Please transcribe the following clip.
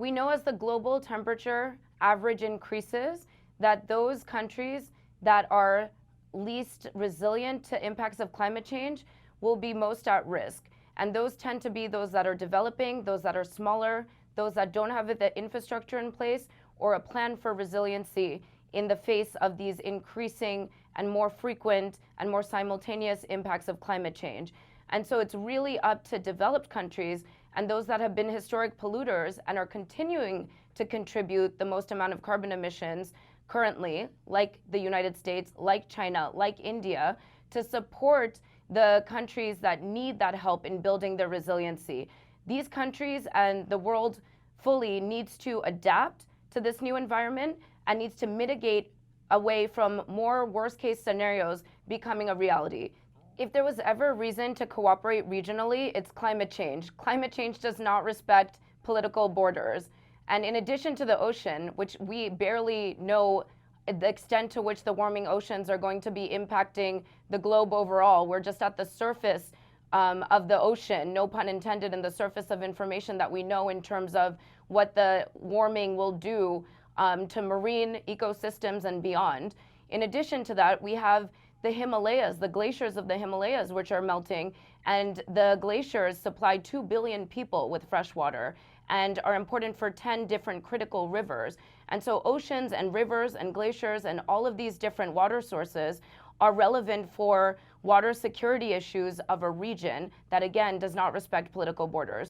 We know as the global temperature average increases that those countries that are least resilient to impacts of climate change will be most at risk. And those tend to be those that are developing, those that are smaller, those that don't have the infrastructure in place or a plan for resiliency in the face of these increasing and more frequent and more simultaneous impacts of climate change. And so it's really up to developed countries and those that have been historic polluters and are continuing to contribute the most amount of carbon emissions currently, like the United States, like China, like India, to support the countries that need that help in building their resiliency. These countries and the world fully needs to adapt to this new environment and needs to mitigate away from more worst-case scenarios becoming a reality. If there was ever a reason to cooperate regionally, it's climate change. Climate change does not respect political borders. And in addition to the ocean, which we barely know the extent to which the warming oceans are going to be impacting the globe overall, we're just at the surface of the ocean, no pun intended, in the surface of information that we know in terms of what the warming will do to marine ecosystems and beyond. In addition to that, we have the Himalayas, the glaciers of the Himalayas, which are melting, and the glaciers supply 2 billion people with fresh water and are important for 10 different critical rivers. And so oceans and rivers and glaciers and all of these different water sources are relevant for water security issues of a region that, again, does not respect political borders.